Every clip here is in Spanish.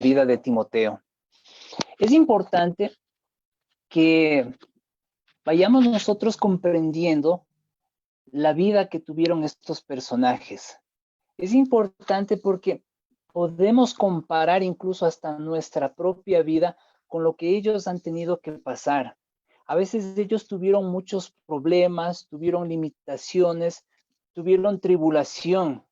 vida de Timoteo. Es importante que vayamos nosotros comprendiendo la vida que tuvieron estos personajes. Es importante porque podemos comparar incluso hasta nuestra propia vida con lo que ellos han tenido que pasar. A veces ellos tuvieron muchos problemas, tuvieron limitaciones, tuvieron tribulación.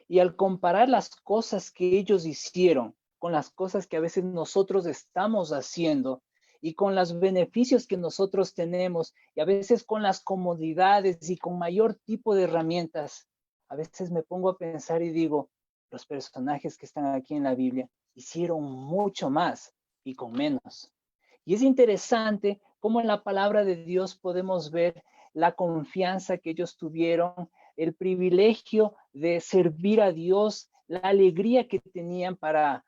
Y al comparar las cosas que ellos hicieron con las cosas que a veces nosotros estamos haciendo y con los beneficios que nosotros tenemos y a veces con las comodidades y con mayor tipo de herramientas, a veces me pongo a pensar y digo, los personajes que están aquí en la Biblia hicieron mucho más y con menos. Y es interesante cómo en la palabra de Dios podemos ver la confianza que ellos tuvieron, el privilegio de servir a Dios, la alegría que tenían para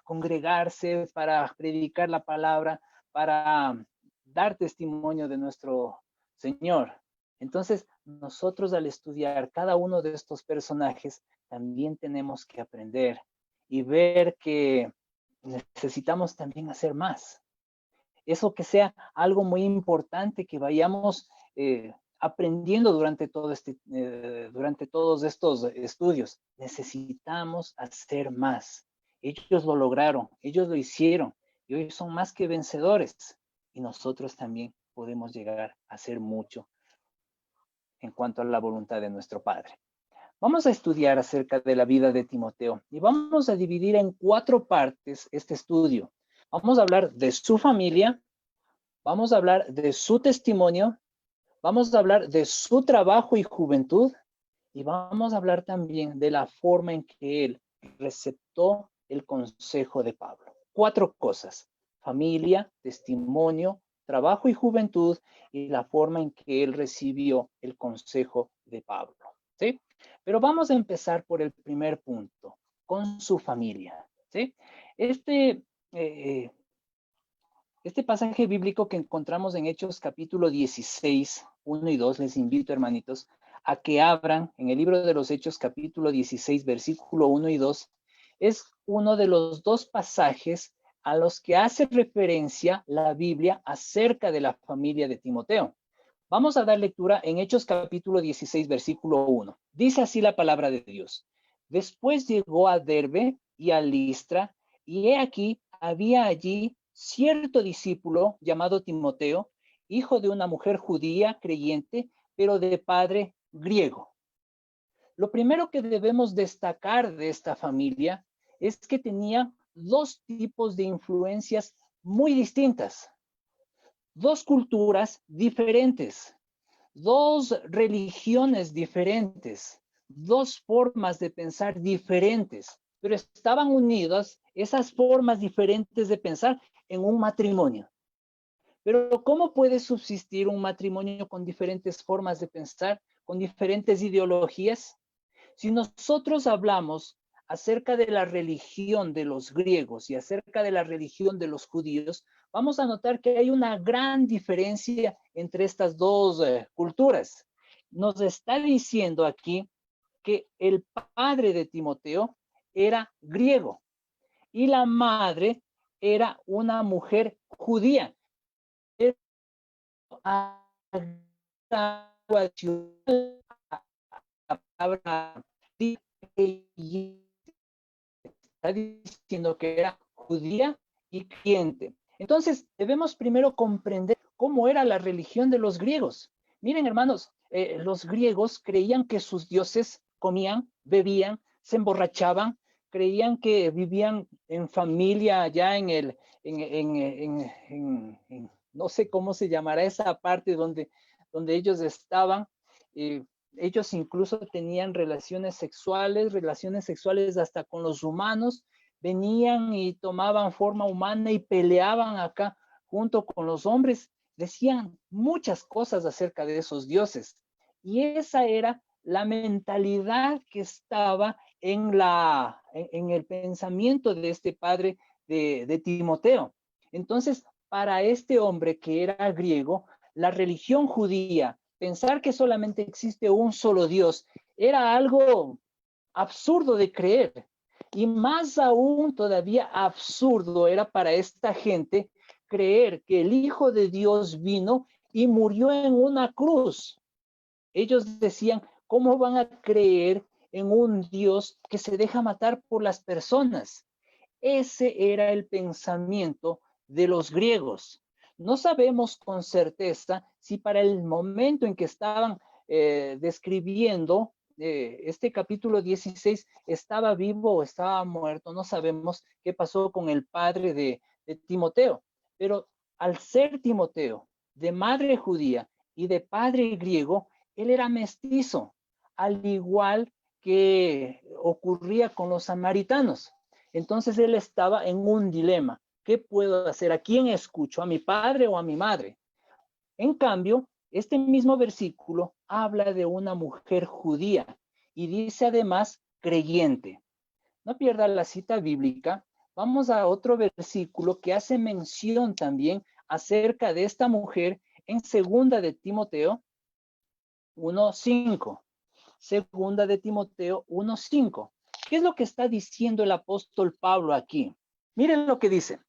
congregarse, para predicar la palabra, para dar testimonio de nuestro Señor. Entonces, nosotros al estudiar cada uno de estos personajes, también tenemos que aprender y ver que necesitamos también hacer más. Eso que sea algo muy importante que vayamos aprendiendo durante todos estos estudios. Necesitamos hacer más. Ellos lo lograron, ellos lo hicieron y hoy son más que vencedores. Y nosotros también podemos llegar a hacer mucho en cuanto a la voluntad de nuestro Padre. Vamos a estudiar acerca de la vida de Timoteo y vamos a dividir en 4 partes este estudio. Vamos a hablar de su familia, vamos a hablar de su testimonio, vamos a hablar de su trabajo y juventud y vamos a hablar también de la forma en que él receptó el consejo de Pablo. 4 cosas: familia, testimonio, trabajo y juventud y la forma en que él recibió el consejo de Pablo. ¿Sí? Pero vamos a empezar por el primer punto, con su familia. ¿Sí? Este pasaje bíblico que encontramos en Hechos capítulo 16, 1 y 2, les invito, hermanitos, a que abran en el libro de los Hechos capítulo 16, versículo 1 y 2, es uno de los 2 pasajes a los que hace referencia la Biblia acerca de la familia de Timoteo. Vamos a dar lectura en Hechos capítulo 16, versículo 1. Dice así la palabra de Dios. Después llegó a Derbe y a Listra, y he aquí, había allí cierto discípulo llamado Timoteo, hijo de una mujer judía creyente, pero de padre griego. Lo primero que debemos destacar de esta familia es que tenía 2 tipos de influencias muy distintas, 2 culturas diferentes, 2 religiones diferentes, 2 formas de pensar diferentes, pero estaban unidas esas formas diferentes de pensar en un matrimonio. Pero ¿cómo puede subsistir un matrimonio con diferentes formas de pensar, con diferentes ideologías? Si nosotros hablamos acerca de la religión de los griegos y acerca de la religión de los judíos, vamos a notar que hay una gran diferencia entre estas 2 culturas. Nos está diciendo aquí que el padre de Timoteo era griego y la madre era una mujer judía. Está diciendo que era judía y creyente. Entonces, debemos primero comprender cómo era la religión de los griegos. Miren, hermanos, los griegos creían que sus dioses comían, bebían, se emborrachaban, creían que vivían en familia allá no sé cómo se llamará esa parte donde ellos estaban. Ellos incluso tenían relaciones sexuales hasta con los humanos, venían y tomaban forma humana y peleaban acá junto con los hombres, decían muchas cosas acerca de esos dioses. Y esa era la mentalidad que estaba en el pensamiento de este padre de Timoteo. Entonces, para este hombre que era griego, la religión judía, pensar que solamente existe un solo Dios, era algo absurdo de creer. Y más aún todavía absurdo era para esta gente creer que el Hijo de Dios vino y murió en una cruz. Ellos decían, ¿cómo van a creer en un Dios que se deja matar por las personas? Ese era el pensamiento de los griegos. No sabemos con certeza si para el momento en que estaban describiendo este capítulo 16 estaba vivo o estaba muerto. No sabemos qué pasó con el padre de Timoteo. Pero al ser Timoteo de madre judía y de padre griego, él era mestizo, al igual que ocurría con los samaritanos. Entonces él estaba en un dilema. ¿Qué puedo hacer? ¿A quién escucho? ¿A mi padre o a mi madre? En cambio, este mismo versículo habla de una mujer judía y dice además creyente. No pierda la cita bíblica. Vamos a otro versículo que hace mención también acerca de esta mujer en segunda de Timoteo 1:5. Segunda de Timoteo 1:5. ¿Qué es lo que está diciendo el apóstol Pablo aquí? Miren lo que dice.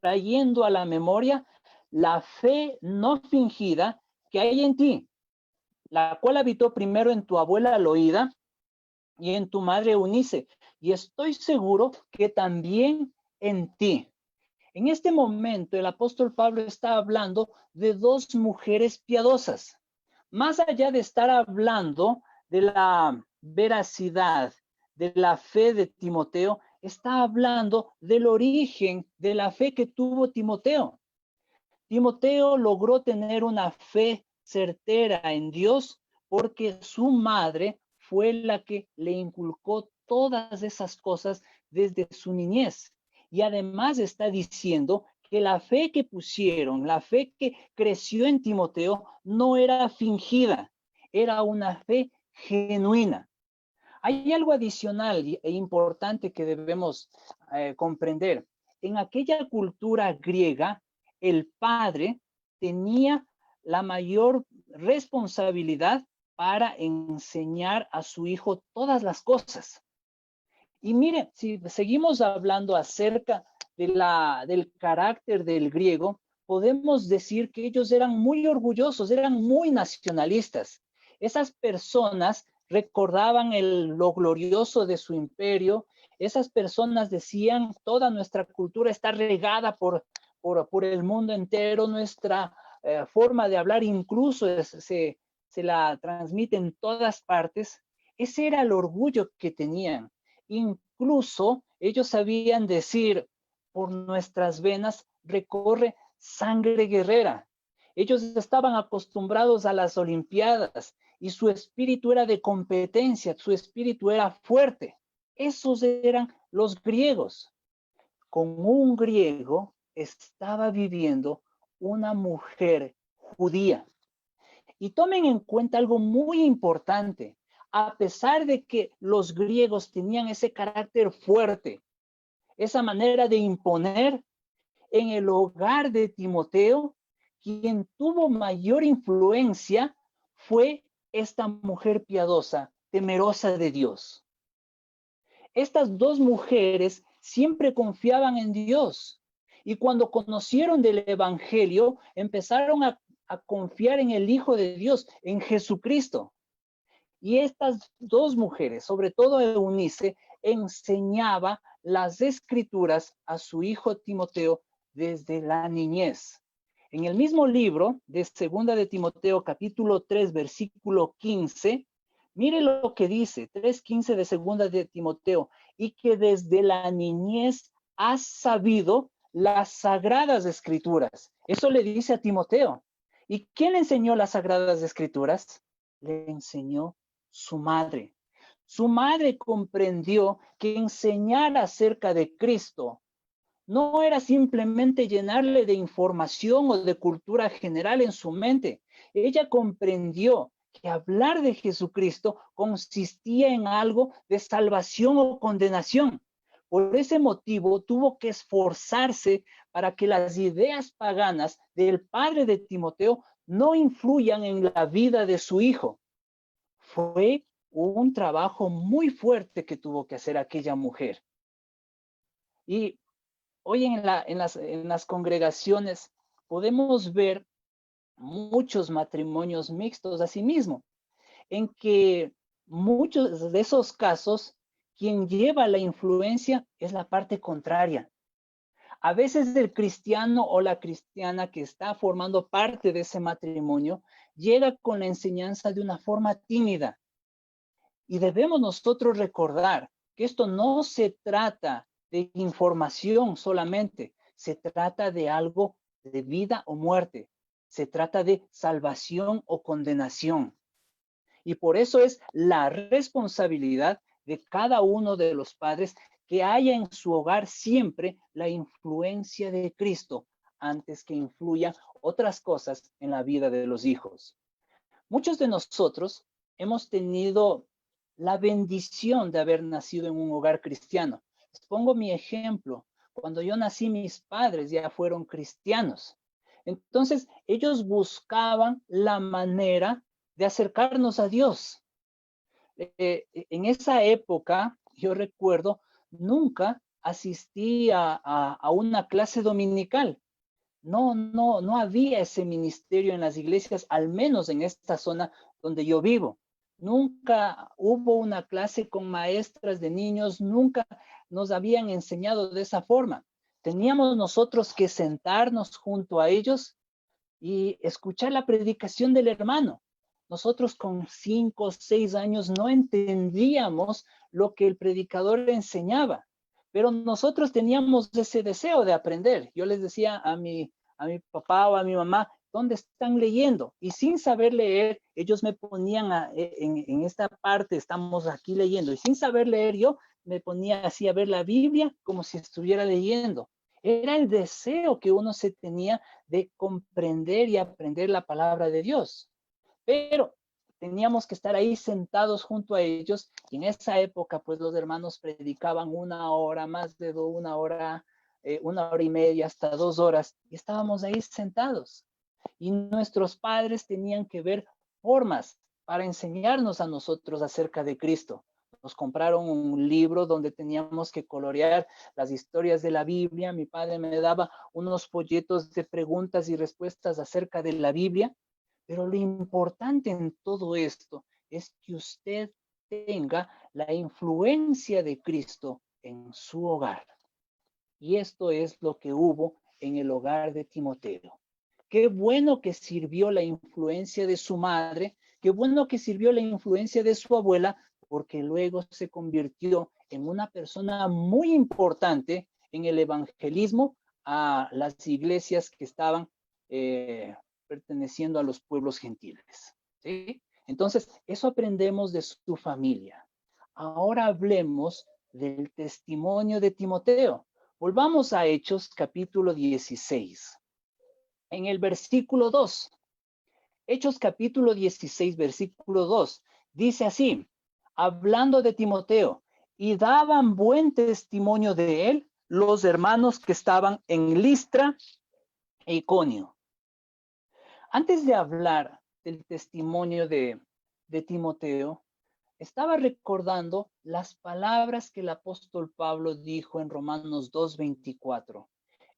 Trayendo a la memoria la fe no fingida que hay en ti, la cual habitó primero en tu abuela Loída y en tu madre Eunice, y estoy seguro que también en ti. En este momento el apóstol Pablo está hablando de dos mujeres piadosas. Más allá de estar hablando de la veracidad, de la fe de Timoteo, está hablando del origen de la fe que tuvo Timoteo. Timoteo logró tener una fe certera en Dios porque su madre fue la que le inculcó todas esas cosas desde su niñez. Y además está diciendo que la fe que pusieron, la fe que creció en Timoteo, no era fingida, era una fe genuina. Hay algo adicional e importante que debemos comprender. En aquella cultura griega, el padre tenía la mayor responsabilidad para enseñar a su hijo todas las cosas. Y mire, si seguimos hablando acerca del carácter del griego, podemos decir que ellos eran muy orgullosos, eran muy nacionalistas. Esas personas recordaban lo glorioso de su imperio. Esas personas decían, toda nuestra cultura está regada por el mundo entero, nuestra forma de hablar incluso se la transmite en todas partes. Ese era el orgullo que tenían. Incluso ellos sabían decir, por nuestras venas recorre sangre guerrera. Ellos estaban acostumbrados a las Olimpiadas y su espíritu era de competencia, su espíritu era fuerte. Esos eran los griegos. Con un griego estaba viviendo una mujer judía. Y tomen en cuenta algo muy importante. A pesar de que los griegos tenían ese carácter fuerte, esa manera de imponer, en el hogar de Timoteo, quien tuvo mayor influencia fue esta mujer piadosa, temerosa de Dios. Estas dos mujeres siempre confiaban en Dios y cuando conocieron del Evangelio empezaron a confiar en el Hijo de Dios, en Jesucristo. Y estas dos mujeres, sobre todo Eunice, enseñaba las escrituras a su hijo Timoteo desde la niñez. En el mismo libro de Segunda de Timoteo, capítulo 3, versículo 15, mire lo que dice, 3:15 de Segunda de Timoteo, y que desde la niñez has sabido las sagradas escrituras. Eso le dice a Timoteo. ¿Y quién le enseñó las sagradas escrituras? Le enseñó su madre. Su madre comprendió que enseñar acerca de Cristo no era simplemente llenarle de información o de cultura general en su mente. Ella comprendió que hablar de Jesucristo consistía en algo de salvación o condenación. Por ese motivo tuvo que esforzarse para que las ideas paganas del padre de Timoteo no influyan en la vida de su hijo. Fue un trabajo muy fuerte que tuvo que hacer aquella mujer. Y hoy en las congregaciones podemos ver muchos matrimonios mixtos asimismo, en que muchos de esos casos, quien lleva la influencia es la parte contraria. A veces el cristiano o la cristiana que está formando parte de ese matrimonio llega con la enseñanza de una forma tímida. Y debemos nosotros recordar que esto no se trata de información solamente, se trata de algo de vida o muerte, se trata de salvación o condenación. Y por eso es la responsabilidad de cada uno de los padres que haya en su hogar siempre la influencia de Cristo antes que influya otras cosas en la vida de los hijos. Muchos de nosotros hemos tenido la bendición de haber nacido en un hogar cristiano. Les pongo mi ejemplo. Cuando yo nací, mis padres ya fueron cristianos. Entonces, ellos buscaban la manera de acercarnos a Dios. En esa época, yo recuerdo, nunca asistí a una clase dominical. No había ese ministerio en las iglesias, al menos en esta zona donde yo vivo. Nunca hubo una clase con maestras de niños, nunca nos habían enseñado de esa forma. Teníamos nosotros que sentarnos junto a ellos y escuchar la predicación del hermano. Nosotros con 5 o 6 años no entendíamos lo que el predicador enseñaba, pero nosotros teníamos ese deseo de aprender. Yo les decía a mi papá o a mi mamá, ¿dónde están leyendo? Y sin saber leer, ellos me ponían en esta parte, estamos aquí leyendo, y sin saber leer yo, me ponía así a ver la Biblia como si estuviera leyendo. Era el deseo que uno se tenía de comprender y aprender la palabra de Dios. Pero teníamos que estar ahí sentados junto a ellos, y en esa época pues los hermanos predicaban 1 hora, más de 1 hora, 1 hora y media, hasta 2 horas, y estábamos ahí sentados. Y nuestros padres tenían que ver formas para enseñarnos a nosotros acerca de Cristo. Nos compraron un libro donde teníamos que colorear las historias de la Biblia. Mi padre me daba unos folletos de preguntas y respuestas acerca de la Biblia. Pero lo importante en todo esto es que usted tenga la influencia de Cristo en su hogar. Y esto es lo que hubo en el hogar de Timoteo. Qué bueno que sirvió la influencia de su madre, qué bueno que sirvió la influencia de su abuela, porque luego se convirtió en una persona muy importante en el evangelismo a las iglesias que estaban perteneciendo a los pueblos gentiles. ¿Sí? Entonces, eso aprendemos de su familia. Ahora hablemos del testimonio de Timoteo. Volvamos a Hechos capítulo 16. En el versículo 2, Hechos capítulo 16, versículo 2, dice así, hablando de Timoteo, y daban buen testimonio de él los hermanos que estaban en Listra e Iconio. Antes de hablar del testimonio de Timoteo, estaba recordando las palabras que el apóstol Pablo dijo en Romanos 2:24.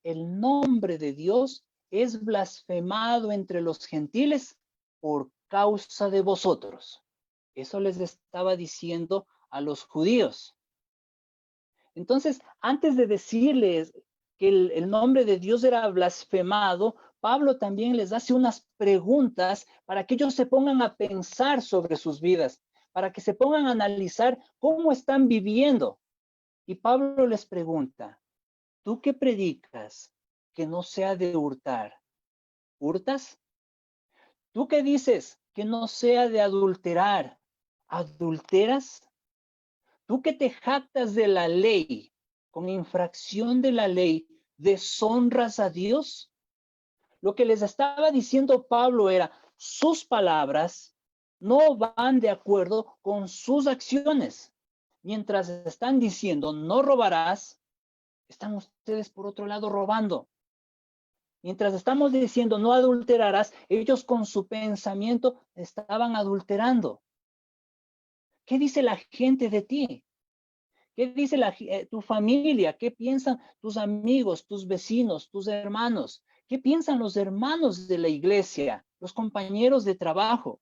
El nombre de Dios es blasfemado entre los gentiles por causa de vosotros. Eso les estaba diciendo a los judíos. Entonces, antes de decirles que el nombre de Dios era blasfemado, Pablo también les hace unas preguntas para que ellos se pongan a pensar sobre sus vidas, para que se pongan a analizar cómo están viviendo. Y Pablo les pregunta, ¿tú qué predicas que no sea de hurtar? ¿Hurtas? ¿Tú qué dices que no sea de adulterar? ¿Adulteras? ¿Tú que te jactas de la ley, con infracción de la ley, deshonras a Dios? Lo que les estaba diciendo Pablo era, sus palabras no van de acuerdo con sus acciones. Mientras están diciendo, no robarás, están ustedes por otro lado robando. Mientras estamos diciendo, no adulterarás, ellos con su pensamiento estaban adulterando. ¿Qué dice la gente de ti? ¿Qué dice tu familia? ¿Qué piensan tus amigos, tus vecinos, tus hermanos? ¿Qué piensan los hermanos de la iglesia, los compañeros de trabajo?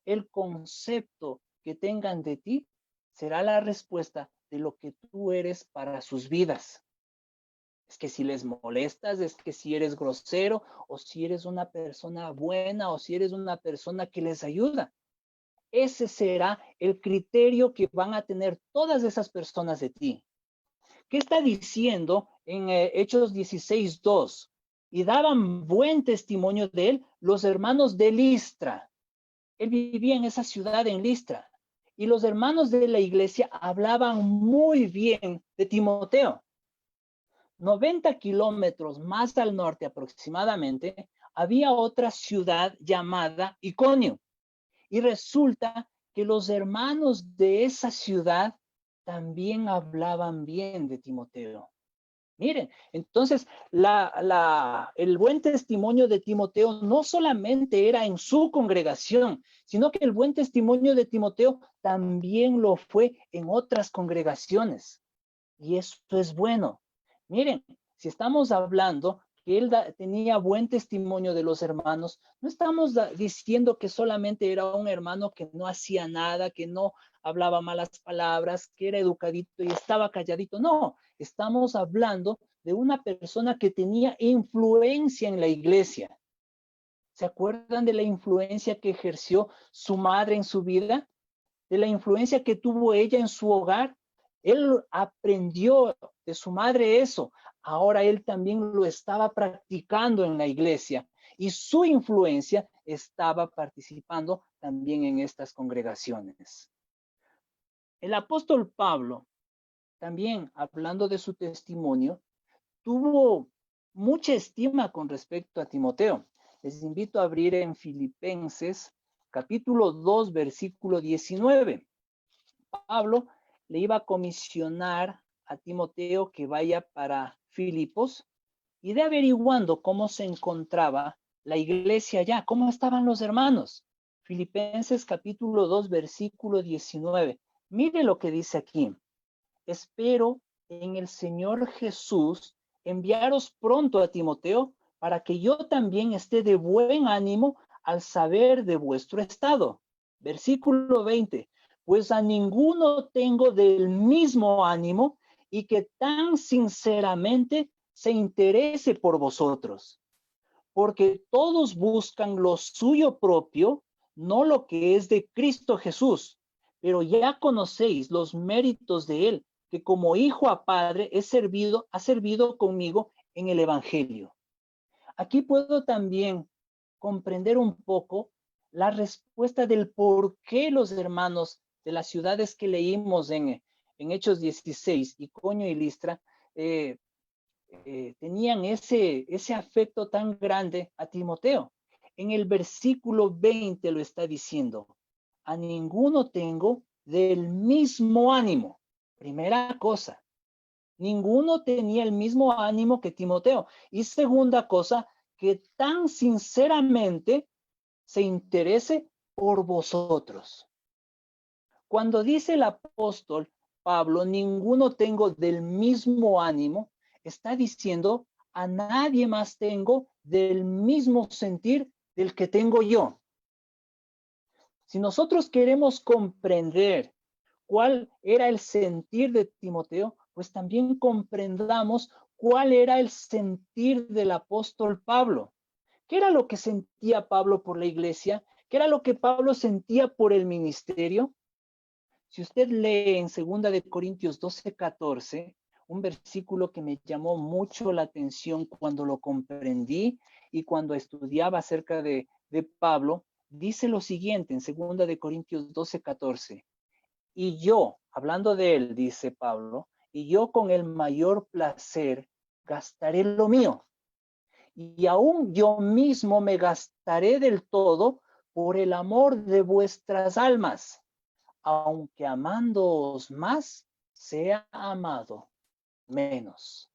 El concepto que tengan de ti será la respuesta de lo que tú eres para sus vidas. Es que si les molestas, es que si eres grosero, o si eres una persona buena, o si eres una persona que les ayuda. Ese será el criterio que van a tener todas esas personas de ti. ¿Qué está diciendo en Hechos 16:2? Y daban buen testimonio de él los hermanos de Listra. Él vivía en esa ciudad, en Listra. Y los hermanos de la iglesia hablaban muy bien de Timoteo. 90 kilómetros más al norte aproximadamente, había otra ciudad llamada Iconio. Y resulta que los hermanos de esa ciudad también hablaban bien de Timoteo. Miren, entonces el buen testimonio de Timoteo no solamente era en su congregación, sino que el buen testimonio de Timoteo también lo fue en otras congregaciones. Y eso es bueno. Miren, si estamos hablando que él tenía buen testimonio de los hermanos, no estamos diciendo que solamente era un hermano que no hacía nada, que no hablaba malas palabras, que era educadito y estaba calladito. No, estamos hablando de una persona que tenía influencia en la iglesia. ¿Se acuerdan de la influencia que ejerció su madre en su vida? ¿De la influencia que tuvo ella en su hogar? Él aprendió de su madre eso. Ahora él también lo estaba practicando en la iglesia y su influencia estaba participando también en estas congregaciones. El apóstol Pablo, también hablando de su testimonio, tuvo mucha estima con respecto a Timoteo. Les invito a abrir en Filipenses capítulo 2, versículo 19. Pablo le iba a comisionar a Timoteo que vaya para Filipos y de averiguando cómo se encontraba la iglesia allá, cómo estaban los hermanos. Filipenses capítulo 2, versículo 19. Mire lo que dice aquí. Espero en el Señor Jesús enviaros pronto a Timoteo para que yo también esté de buen ánimo al saber de vuestro estado. Versículo 20. Pues a ninguno tengo del mismo ánimo y que tan sinceramente se interese por vosotros, porque todos buscan lo suyo propio, no lo que es de Cristo Jesús, pero ya conocéis los méritos de él, que como hijo a padre ha servido conmigo en el Evangelio. Aquí puedo también comprender un poco la respuesta del por qué los hermanos de las ciudades que leímos en Hechos 16, Iconio y Listra, tenían ese afecto tan grande a Timoteo. En el versículo 20 lo está diciendo, a ninguno tengo del mismo ánimo. Primera cosa, ninguno tenía el mismo ánimo que Timoteo. Y segunda cosa, que tan sinceramente se interese por vosotros. Cuando dice el apóstol Pablo, ninguno tengo del mismo ánimo, está diciendo, a nadie más tengo del mismo sentir del que tengo yo. Si nosotros queremos comprender cuál era el sentir de Timoteo, pues también comprendamos cuál era el sentir del apóstol Pablo. ¿Qué era lo que sentía Pablo por la iglesia? ¿Qué era lo que Pablo sentía por el ministerio? Si usted lee en 2 de Corintios 12:14, un versículo que me llamó mucho la atención cuando lo comprendí y cuando estudiaba acerca de Pablo, dice lo siguiente en 2 de Corintios 12:14. Y yo, hablando de él, dice Pablo, y yo con el mayor placer gastaré lo mío. Y aún yo mismo me gastaré del todo por el amor de vuestras almas, aunque amándoos más, sea amado menos.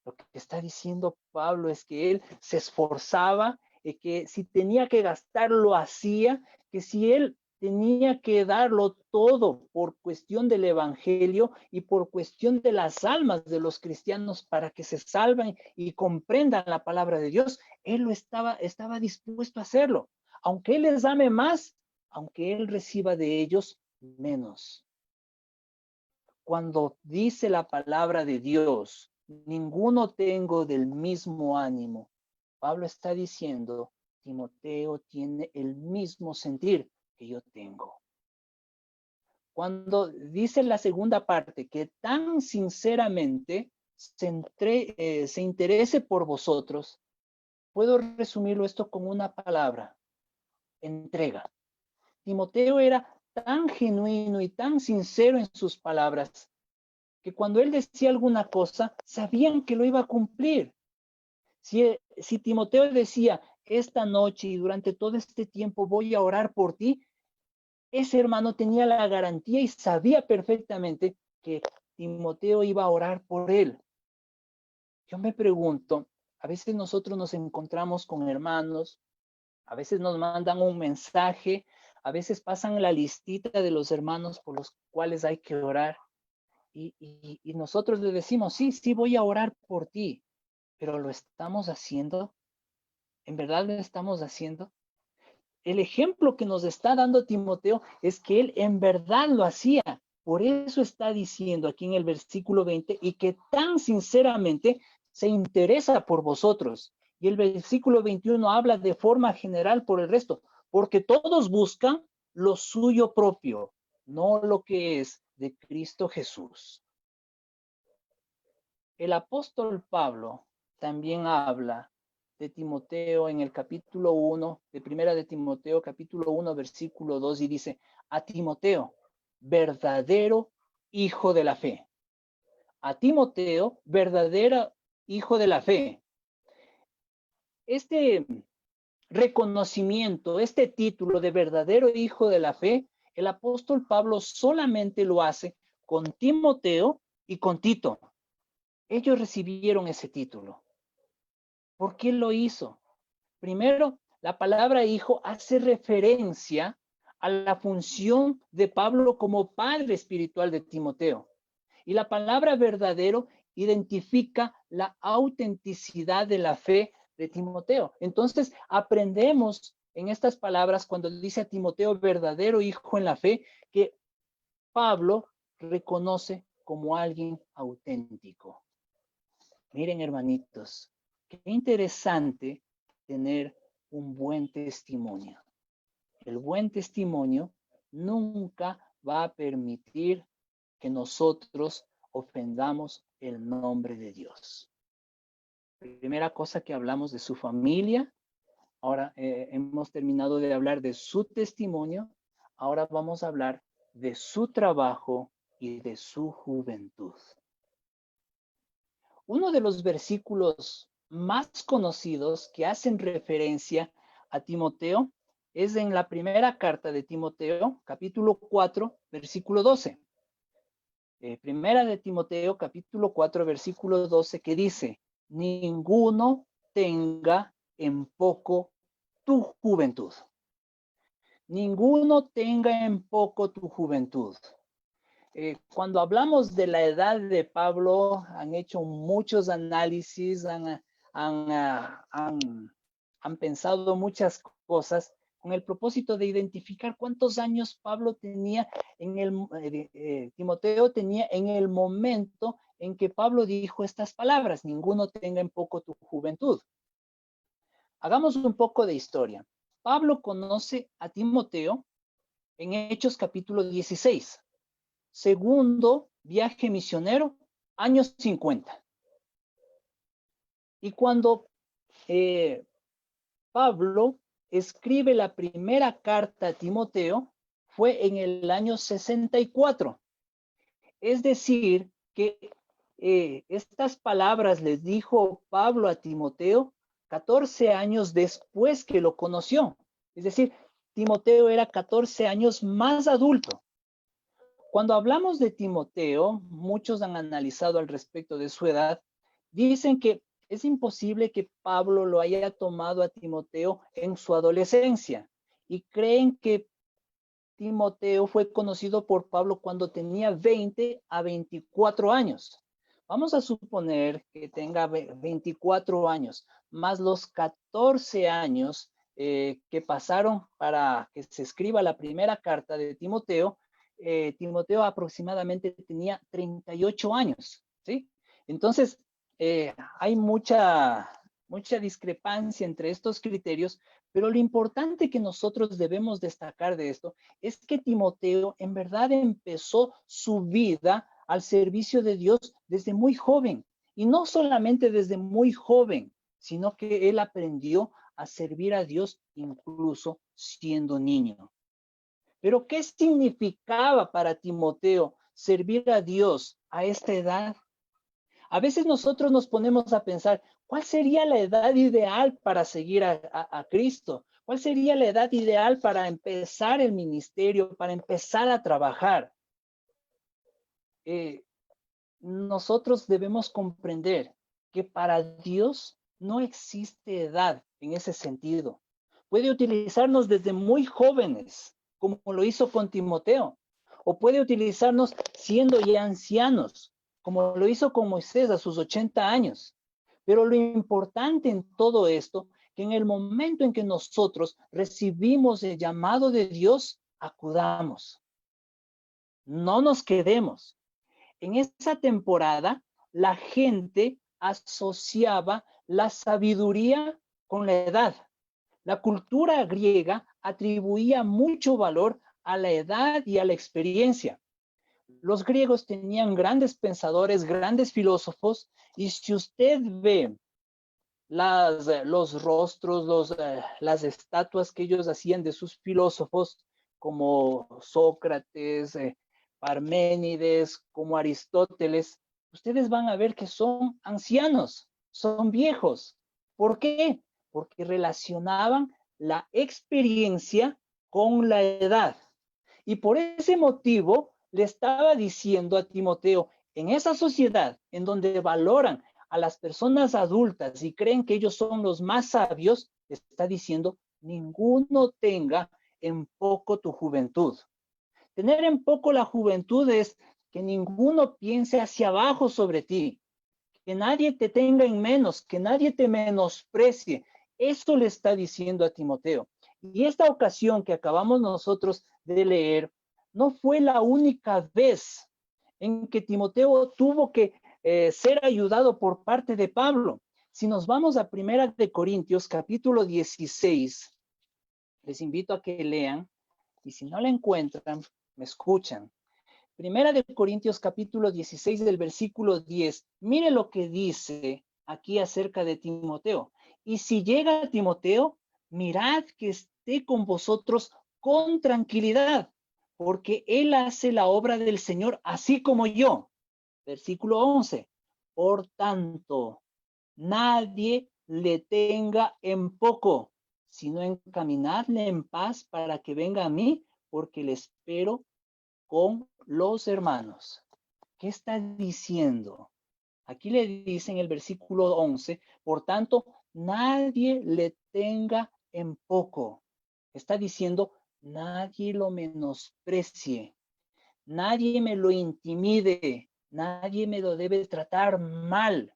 Lo que está diciendo Pablo es que él se esforzaba, y que si tenía que gastar, lo hacía, que si él tenía que darlo todo por cuestión del evangelio y por cuestión de las almas de los cristianos para que se salven y comprendan la palabra de Dios. Él estaba dispuesto a hacerlo, aunque él les ame más, aunque él reciba de ellos menos. Cuando dice la palabra de Dios, ninguno tengo del mismo ánimo, Pablo está diciendo, Timoteo tiene el mismo sentir que yo tengo. Cuando dice la segunda parte, que tan sinceramente se interese por vosotros, puedo resumirlo esto con una palabra, entrega. Timoteo era tan genuino y tan sincero en sus palabras, que cuando él decía alguna cosa, sabían que lo iba a cumplir. Si Timoteo decía, esta noche y durante todo este tiempo voy a orar por ti, ese hermano tenía la garantía y sabía perfectamente que Timoteo iba a orar por él. Yo me pregunto, a veces nosotros nos encontramos con hermanos, a veces nos mandan un mensaje, a veces pasan la listita de los hermanos por los cuales hay que orar. Y nosotros le decimos, sí, voy a orar por ti, pero ¿lo estamos haciendo? ¿En verdad lo estamos haciendo? El ejemplo que nos está dando Timoteo es que él en verdad lo hacía. Por eso está diciendo aquí en el versículo 20, y que tan sinceramente se interesa por vosotros. Y el versículo 21 habla de forma general por el resto, porque todos buscan lo suyo propio, no lo que es de Cristo Jesús. El apóstol Pablo también habla de Timoteo en el capítulo 1, de primera de Timoteo, capítulo 1, versículo 2, y dice, a Timoteo, verdadero hijo de la fe. A Timoteo, verdadero hijo de la fe. Este reconocimiento, este título de verdadero hijo de la fe, el apóstol Pablo solamente lo hace con Timoteo y con Tito. Ellos recibieron ese título. ¿Por qué lo hizo? Primero, la palabra hijo hace referencia a la función de Pablo como padre espiritual de Timoteo. Y la palabra verdadero identifica la autenticidad de la fe de Timoteo. Entonces, aprendemos en estas palabras cuando dice a Timoteo verdadero hijo en la fe, que Pablo reconoce como alguien auténtico. Miren, hermanitos, qué interesante tener un buen testimonio. El buen testimonio nunca va a permitir que nosotros ofendamos el nombre de Dios. Primera cosa que hablamos de su familia. Ahora hemos terminado de hablar de su testimonio. Ahora vamos a hablar de su trabajo y de su juventud. Uno de los versículos más conocidos que hacen referencia a Timoteo es en la primera carta de Timoteo, capítulo 4, versículo 12. Primera de Timoteo, capítulo 4, versículo 12, que dice, ninguno tenga en poco tu juventud. Ninguno tenga en poco tu juventud. Cuando hablamos de la edad de Pablo, han hecho muchos análisis, han pensado muchas cosas con el propósito de identificar cuántos años Pablo tenía Timoteo tenía en el momento en que Pablo dijo estas palabras, ninguno tenga en poco tu juventud. Hagamos un poco de historia. Pablo conoce a Timoteo en Hechos capítulo 16. Segundo viaje misionero, años 50. Y cuando Pablo escribe la primera carta a Timoteo, fue en el año 64. Es decir, que estas palabras les dijo Pablo a Timoteo 14 años después que lo conoció. Es decir, Timoteo era 14 años más adulto. Cuando hablamos de Timoteo, muchos han analizado al respecto de su edad, dicen que es imposible que Pablo lo haya tomado a Timoteo en su adolescencia y creen que Timoteo fue conocido por Pablo cuando tenía 20 a 24 años. Vamos a suponer que tenga 24 años, más los 14 años que pasaron para que se escriba la primera carta de Timoteo. Timoteo aproximadamente tenía 38 años, ¿sí? Entonces, hay mucha discrepancia entre estos criterios, pero lo importante que nosotros debemos destacar de esto es que Timoteo en verdad empezó su vida al servicio de Dios desde muy joven. Y no solamente desde muy joven, sino que él aprendió a servir a Dios incluso siendo niño. Pero ¿qué significaba para Timoteo servir a Dios a esta edad? A veces nosotros nos ponemos a pensar, ¿cuál sería la edad ideal para seguir a Cristo? ¿Cuál sería la edad ideal para empezar el ministerio, para empezar a trabajar? Nosotros debemos comprender que para Dios no existe edad en ese sentido. Puede utilizarnos desde muy jóvenes, como lo hizo con Timoteo, o puede utilizarnos siendo ya ancianos, como lo hizo con Moisés a sus 80 años. Pero lo importante en todo esto, que en el momento en que nosotros recibimos el llamado de Dios, acudamos. No nos quedemos. En esa temporada, la gente asociaba la sabiduría con la edad. La cultura griega atribuía mucho valor a la edad y a la experiencia. Los griegos tenían grandes pensadores, grandes filósofos, y si usted ve los rostros, las estatuas que ellos hacían de sus filósofos, como Sócrates, Parménides, como Aristóteles, ustedes van a ver que son ancianos, son viejos. ¿Por qué? Porque relacionaban la experiencia con la edad. Y por ese motivo le estaba diciendo a Timoteo, en esa sociedad en donde valoran a las personas adultas y creen que ellos son los más sabios, está diciendo, ninguno tenga en poco tu juventud. Tener en poco la juventud es que ninguno piense hacia abajo sobre ti, que nadie te tenga en menos, que nadie te menosprecie. Eso le está diciendo a Timoteo. Y esta ocasión que acabamos nosotros de leer no fue la única vez en que Timoteo tuvo que ser ayudado por parte de Pablo. Si nos vamos a Primera de Corintios, capítulo 16, les invito a que lean, y si no la encuentran, me escuchan. Primera de Corintios, capítulo 16, del versículo 10. Mire lo que dice aquí acerca de Timoteo. Y si llega Timoteo, mirad que esté con vosotros con tranquilidad, porque él hace la obra del Señor así como yo. Versículo 11. Por tanto, nadie le tenga en poco, sino encaminadle en paz para que venga a mí, porque le espero con los hermanos. ¿Qué está diciendo? Aquí le dice en el versículo 11, por tanto, nadie le tenga en poco. Está diciendo, nadie lo menosprecie, nadie me lo intimide, nadie me lo debe tratar mal.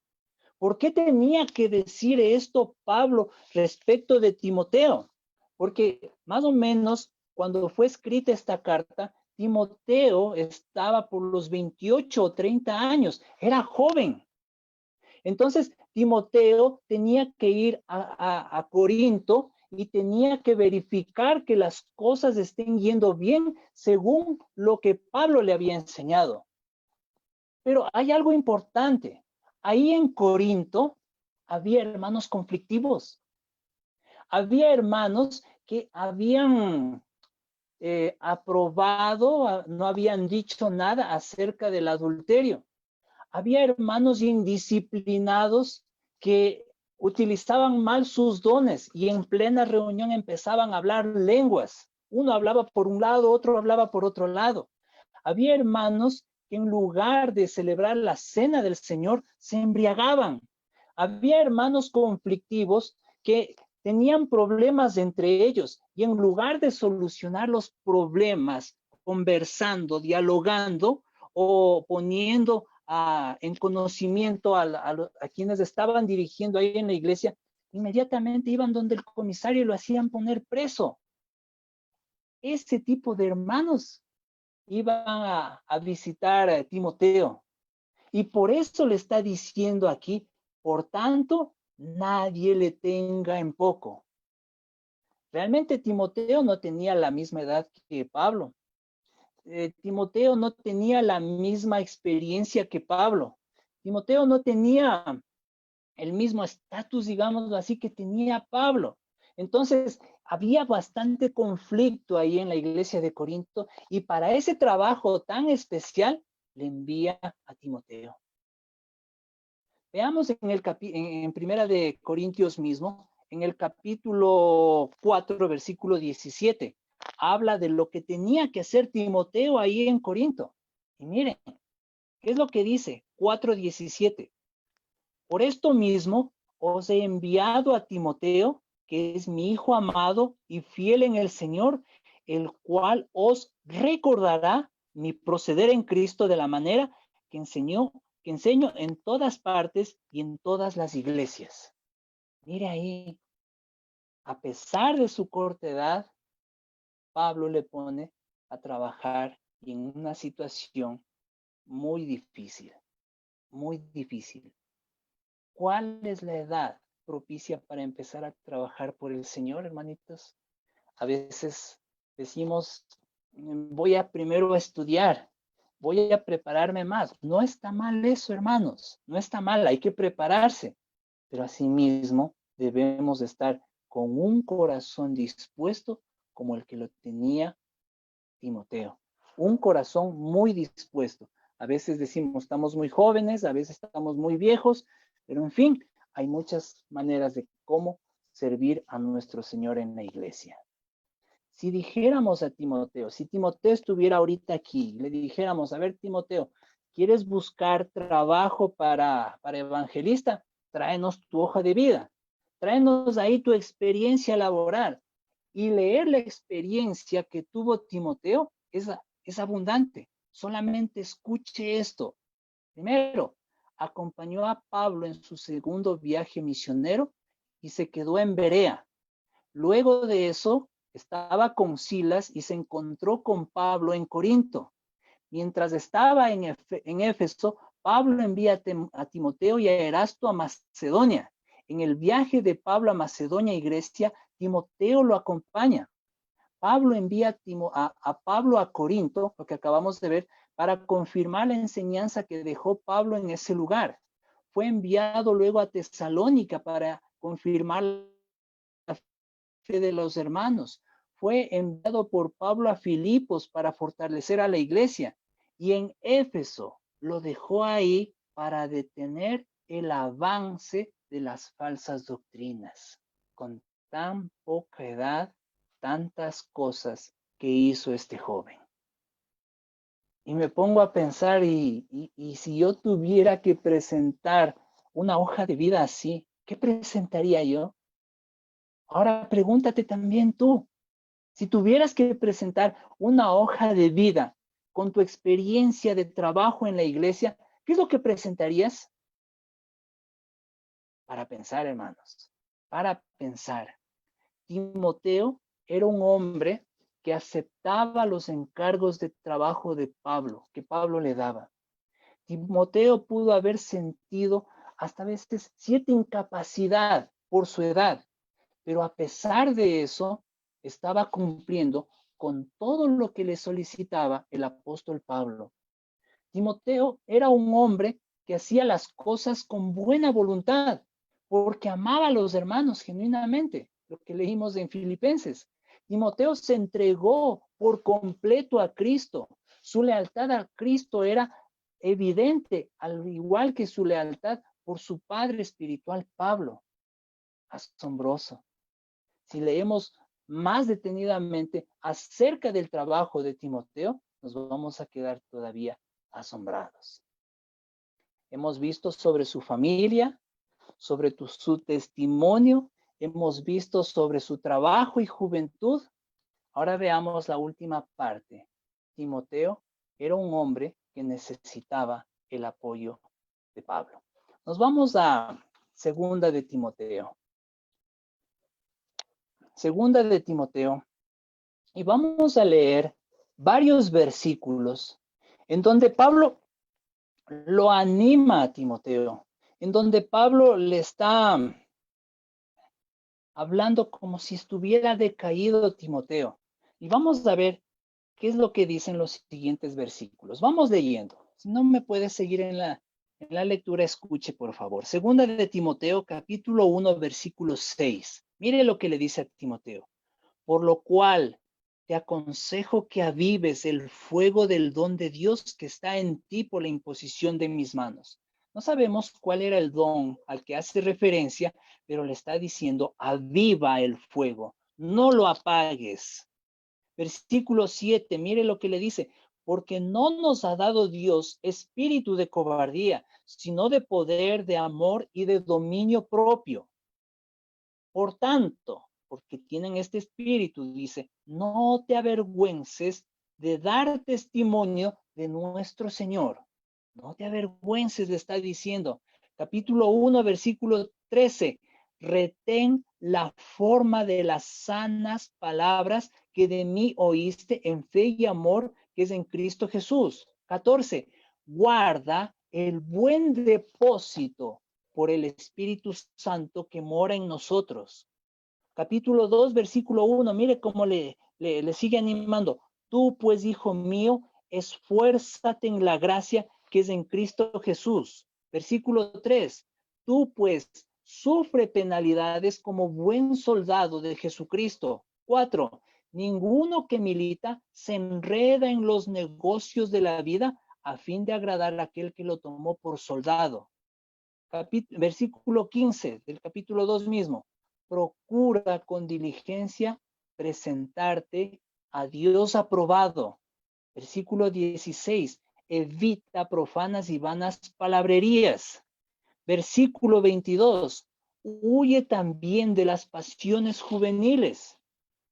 ¿Por qué tenía que decir esto Pablo respecto de Timoteo? Porque más o menos cuando fue escrita esta carta, Timoteo estaba por los 28 o 30 años, era joven. Entonces, Timoteo tenía que ir a Corinto y tenía que verificar que las cosas estén yendo bien según lo que Pablo le había enseñado. Pero hay algo importante. Ahí en Corinto había hermanos conflictivos. Había hermanos que habían aprobado, no habían dicho nada acerca del adulterio. Había hermanos indisciplinados que utilizaban mal sus dones y en plena reunión empezaban a hablar lenguas. Uno hablaba por un lado, otro hablaba por otro lado. Había hermanos que en lugar de celebrar la cena del Señor, se embriagaban. Había hermanos conflictivos que Tenían problemas entre ellos y en lugar de solucionar los problemas conversando, dialogando o poniendo en conocimiento a quienes estaban dirigiendo ahí en la iglesia, inmediatamente iban donde el comisario y lo hacían poner preso. Ese tipo de hermanos iban a visitar a Timoteo. Y por eso le está diciendo aquí, por tanto, nadie le tenga en poco. Realmente Timoteo no tenía la misma edad que Pablo. Timoteo no tenía la misma experiencia que Pablo. Timoteo no tenía el mismo estatus, digamos así, que tenía Pablo. Entonces, había bastante conflicto ahí en la iglesia de Corinto y para ese trabajo tan especial le envía a Timoteo. Veamos en Primera de Corintios mismo, en el capítulo 4, versículo 17, habla de lo que tenía que hacer Timoteo ahí en Corinto. Y miren, ¿qué es lo que dice? 4:17. Por esto mismo os he enviado a Timoteo, que es mi hijo amado y fiel en el Señor, el cual os recordará mi proceder en Cristo de la manera que enseño en todas partes y en todas las iglesias. Mire ahí, a pesar de su corta edad, Pablo le pone a trabajar en una situación muy difícil, muy difícil. ¿Cuál es la edad propicia para empezar a trabajar por el Señor, hermanitos? A veces decimos, voy a primero estudiar, voy a prepararme más. No está mal eso, hermanos, no está mal, hay que prepararse, pero asimismo debemos estar con un corazón dispuesto como el que lo tenía Timoteo. Un corazón muy dispuesto. A veces decimos, estamos muy jóvenes, a veces estamos muy viejos, pero en fin, hay muchas maneras de cómo servir a nuestro Señor en la iglesia. Si dijéramos a Timoteo, si Timoteo estuviera ahorita aquí, le dijéramos, a ver, Timoteo, ¿quieres buscar trabajo para evangelista? Tráenos tu hoja de vida, tráenos ahí tu experiencia laboral. Y leer la experiencia que tuvo Timoteo es abundante. Solamente escuche esto. Primero, acompañó a Pablo en su segundo viaje misionero y se quedó en Berea. Luego de eso, estaba con Silas y se encontró con Pablo en Corinto. Mientras estaba en Éfeso, Pablo envía a Timoteo y a Erasto a Macedonia. En el viaje de Pablo a Macedonia y Grecia, Timoteo lo acompaña. Pablo envía a Pablo a Corinto, lo que acabamos de ver, para confirmar la enseñanza que dejó Pablo en ese lugar. Fue enviado luego a Tesalónica para confirmar la fe de los hermanos. Fue enviado por Pablo a Filipos para fortalecer a la iglesia. Y en Éfeso lo dejó ahí para detener el avance de las falsas doctrinas. Con tan poca edad, tantas cosas que hizo este joven. Y me pongo a pensar, y si yo tuviera que presentar una hoja de vida así, ¿qué presentaría yo? Ahora pregúntate también tú, si tuvieras que presentar una hoja de vida con tu experiencia de trabajo en la iglesia, ¿qué es lo que presentarías? Para pensar, hermanos, para pensar. Timoteo era un hombre que aceptaba los encargos de trabajo de Pablo, que Pablo le daba. Timoteo pudo haber sentido hasta a veces cierta incapacidad por su edad, pero a pesar de eso, estaba cumpliendo con todo lo que le solicitaba el apóstol Pablo. Timoteo era un hombre que hacía las cosas con buena voluntad, porque amaba a los hermanos genuinamente, lo que leímos en Filipenses. Timoteo se entregó por completo a Cristo. Su lealtad a Cristo era evidente, al igual que su lealtad por su padre espiritual Pablo. Asombroso. Si leemos más detenidamente acerca del trabajo de Timoteo, nos vamos a quedar todavía asombrados. Hemos visto sobre su familia, sobre su testimonio hemos visto sobre su trabajo y juventud. Ahora veamos la última parte. Timoteo era un hombre que necesitaba el apoyo de Pablo. Nos vamos a Segunda de Timoteo. Segunda de Timoteo. Y vamos a leer varios versículos en donde Pablo lo anima a Timoteo, en donde Pablo le está hablando como si estuviera decaído Timoteo. Y vamos a ver qué es lo que dicen los siguientes versículos. Vamos leyendo. Si no me puedes seguir en la lectura, escuche por favor. Segunda de Timoteo, capítulo 1, versículo 6. Mire lo que le dice a Timoteo. Por lo cual te aconsejo que avives el fuego del don de Dios que está en ti por la imposición de mis manos. No sabemos cuál era el don al que hace referencia, pero le está diciendo, aviva el fuego, no lo apagues. Versículo 7, mire lo que le dice, porque no nos ha dado Dios espíritu de cobardía, sino de poder, de amor y de dominio propio. Por tanto, porque tienen este espíritu, dice, no te avergüences de dar testimonio de nuestro Señor. No te avergüences, le está diciendo. Capítulo 1, versículo 13. Retén la forma de las sanas palabras que de mí oíste en fe y amor que es en Cristo Jesús. 14. Guarda el buen depósito por el Espíritu Santo que mora en nosotros. Capítulo 2, versículo 1, mire cómo le sigue animando. Tú, pues, hijo mío, esfuérzate en la gracia que es en Cristo Jesús. Versículo 3, tú, pues, sufre penalidades como buen soldado de Jesucristo. 4, ninguno que milita se enreda en los negocios de la vida a fin de agradar a aquel que lo tomó por soldado. Versículo 15 del capítulo 2 mismo. Procura con diligencia presentarte a Dios aprobado. Versículo 16. Evita profanas y vanas palabrerías. Versículo 22. Huye también de las pasiones juveniles.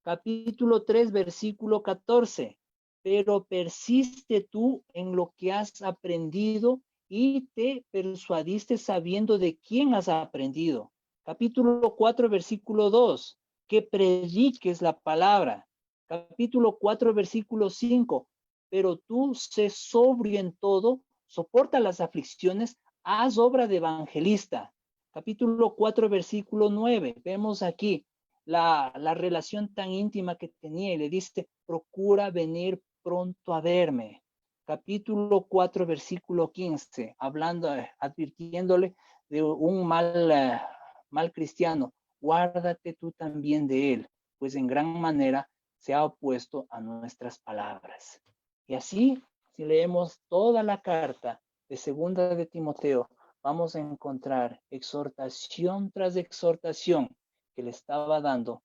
Capítulo 3, versículo 14. Pero persiste tú en lo que has aprendido y te persuadiste sabiendo de quién has aprendido. Capítulo 4, versículo 2. Que prediques la palabra. Capítulo 4, versículo 5. Pero tú sé sobrio en todo, soporta las aflicciones, haz obra de evangelista. Capítulo 4, versículo 9. Vemos aquí la relación tan íntima que tenía y le dice, procura venir pronto a verme. Capítulo 4, versículo 15, hablando, advirtiéndole de un mal cristiano, guárdate tú también de él, pues en gran manera se ha opuesto a nuestras palabras. Y así, si leemos toda la carta de Segunda de Timoteo, vamos a encontrar exhortación tras exhortación que le estaba dando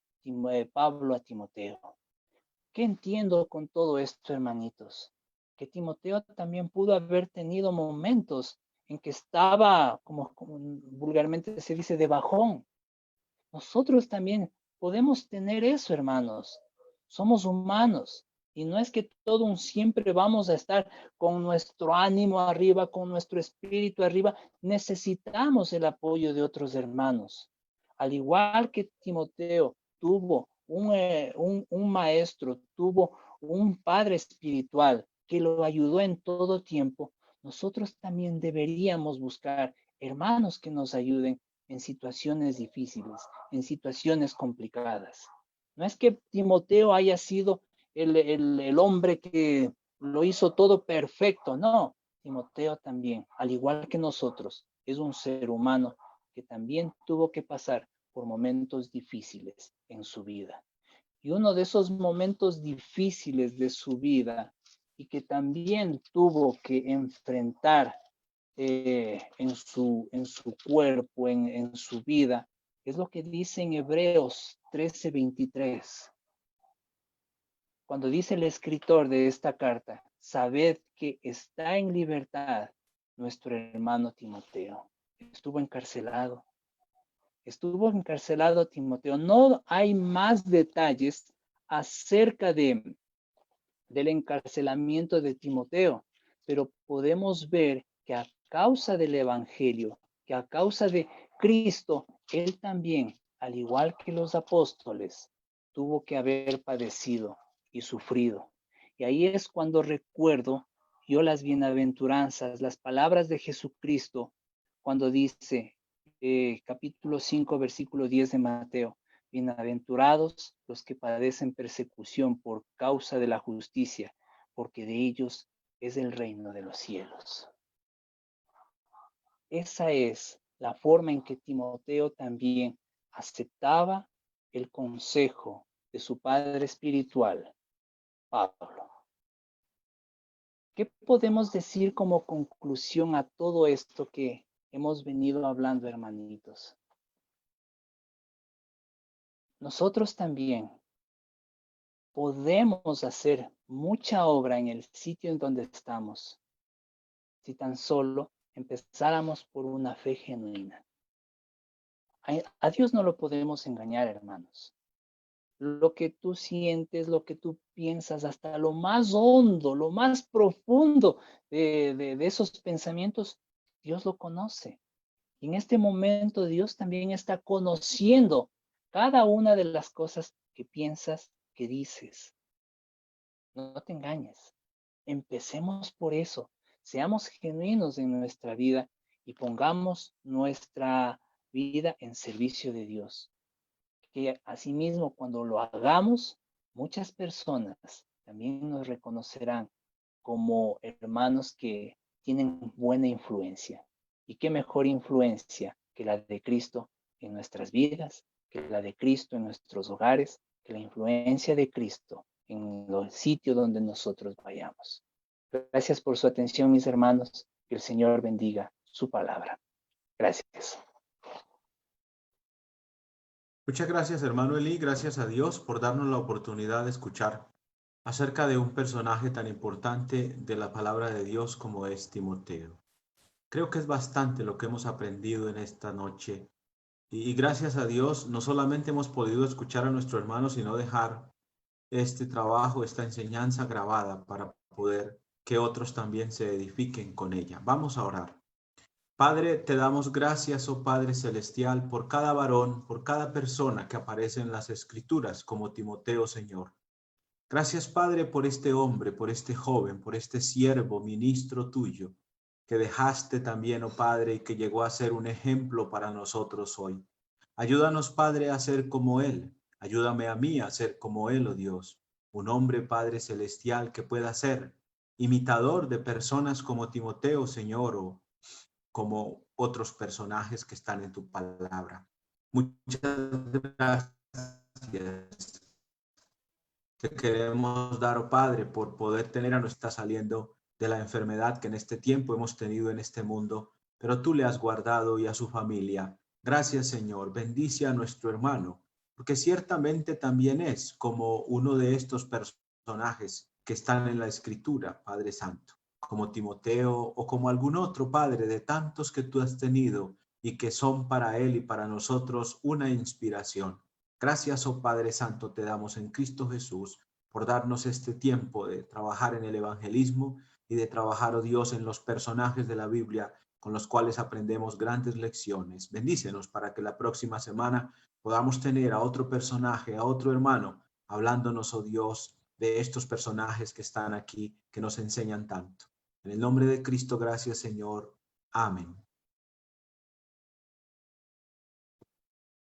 Pablo a Timoteo. ¿Qué entiendo con todo esto, hermanitos? Que Timoteo también pudo haber tenido momentos en que estaba, como vulgarmente se dice, de bajón. Nosotros también podemos tener eso, hermanos. Somos humanos. Y no es que todo un siempre vamos a estar con nuestro ánimo arriba, con nuestro espíritu arriba. Necesitamos el apoyo de otros hermanos. Al igual que Timoteo tuvo un maestro, tuvo un padre espiritual que lo ayudó en todo tiempo, nosotros también deberíamos buscar hermanos que nos ayuden en situaciones difíciles, en situaciones complicadas. No es que Timoteo haya sido el hombre que lo hizo todo perfecto, no. Timoteo también, al igual que nosotros, es un ser humano que también tuvo que pasar por momentos difíciles en su vida. Y uno de esos momentos difíciles de su vida y que también tuvo que enfrentar en su cuerpo, en su vida, es lo que dice en Hebreos 13:23. Cuando dice el escritor de esta carta, sabed que está en libertad nuestro hermano Timoteo. Estuvo encarcelado, estuvo encarcelado Timoteo. No hay más detalles acerca del encarcelamiento de Timoteo, pero podemos ver que a causa del Evangelio, que a causa de Cristo, él también, al igual que los apóstoles, tuvo que haber padecido y sufrido. Y ahí es cuando recuerdo yo las bienaventuranzas, las palabras de Jesucristo, cuando dice, capítulo 5, versículo 10 de Mateo, bienaventurados los que padecen persecución por causa de la justicia, porque de ellos es el reino de los cielos. Esa es la forma en que Timoteo también aceptaba el consejo de su padre espiritual, Pablo. ¿Qué podemos decir como conclusión a todo esto que hemos venido hablando, hermanitos? Nosotros también podemos hacer mucha obra en el sitio en donde estamos, si tan solo empezáramos por una fe genuina. A Dios no lo podemos engañar, hermanos. Lo que tú sientes, lo que tú piensas, hasta lo más hondo, lo más profundo de esos pensamientos, Dios lo conoce. Y en este momento Dios también está conociendo cada una de las cosas que piensas, que dices. No te engañes. Empecemos por eso. Seamos genuinos en nuestra vida y pongamos nuestra vida en servicio de Dios. Que asimismo, cuando lo hagamos, muchas personas también nos reconocerán como hermanos que tienen buena influencia. Y qué mejor influencia que la de Cristo en nuestras vidas, que la de Cristo en nuestros hogares, que la influencia de Cristo en el sitio donde nosotros vayamos. Gracias por su atención, mis hermanos. Que el Señor bendiga su palabra. Gracias. Muchas gracias, hermano Eli. Gracias a Dios por darnos la oportunidad de escuchar acerca de un personaje tan importante de la palabra de Dios como es Timoteo. Creo que es bastante lo que hemos aprendido en esta noche. Y gracias a Dios, no solamente hemos podido escuchar a nuestro hermano, sino dejar este trabajo, esta enseñanza grabada para poder que otros también se edifiquen con ella. Vamos a orar. Padre, te damos gracias, oh Padre Celestial, por cada varón, por cada persona que aparece en las Escrituras, como Timoteo, Señor. Gracias, Padre, por este hombre, por este joven, por este siervo, ministro tuyo, que dejaste también, oh Padre, y que llegó a ser un ejemplo para nosotros hoy. Ayúdanos, Padre, a ser como él. Ayúdame a mí a ser como él, oh Dios. Un hombre, Padre Celestial, que pueda ser imitador de personas como Timoteo, Señor, o como otros personajes que están en tu palabra. Muchas gracias. Te queremos dar, oh Padre, por poder tener a nuestra saliendo de la enfermedad que en este tiempo hemos tenido en este mundo, pero tú le has guardado y a su familia. Gracias, Señor. Bendice a nuestro hermano, porque ciertamente también es como uno de estos personajes que están en la Escritura, Padre Santo, como Timoteo o como algún otro, Padre, de tantos que tú has tenido y que son para él y para nosotros una inspiración. Gracias, oh Padre Santo, te damos en Cristo Jesús por darnos este tiempo de trabajar en el evangelismo y de trabajar, oh Dios, en los personajes de la Biblia con los cuales aprendemos grandes lecciones. Bendícenos para que la próxima semana podamos tener a otro personaje, a otro hermano, hablándonos, oh Dios, de estos personajes que están aquí, que nos enseñan tanto. En el nombre de Cristo, gracias, Señor. Amén.